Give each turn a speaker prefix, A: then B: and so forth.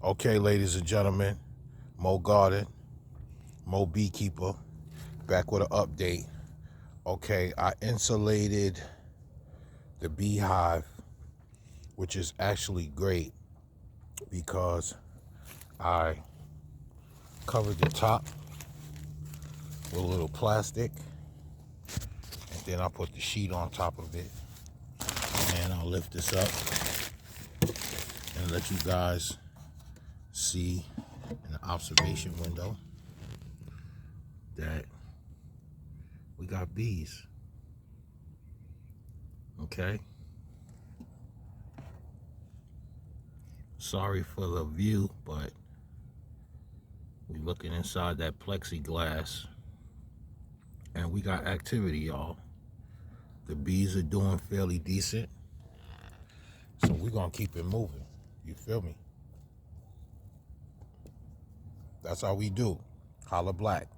A: Okay, ladies and gentlemen, Mo Garden, Mo Beekeeper, back with an update. Okay, I insulated the Beehive, which is actually great because I covered the top with a little plastic, and then I put the sheet on top of it. And I'll lift this up and let you guys see in the observation window that we got bees. Okay, sorry for the view, but we're looking inside that plexiglass and we got activity, y'all. The bees are doing fairly decent, so we're gonna keep it moving. You feel me? That's how we do. Holla black.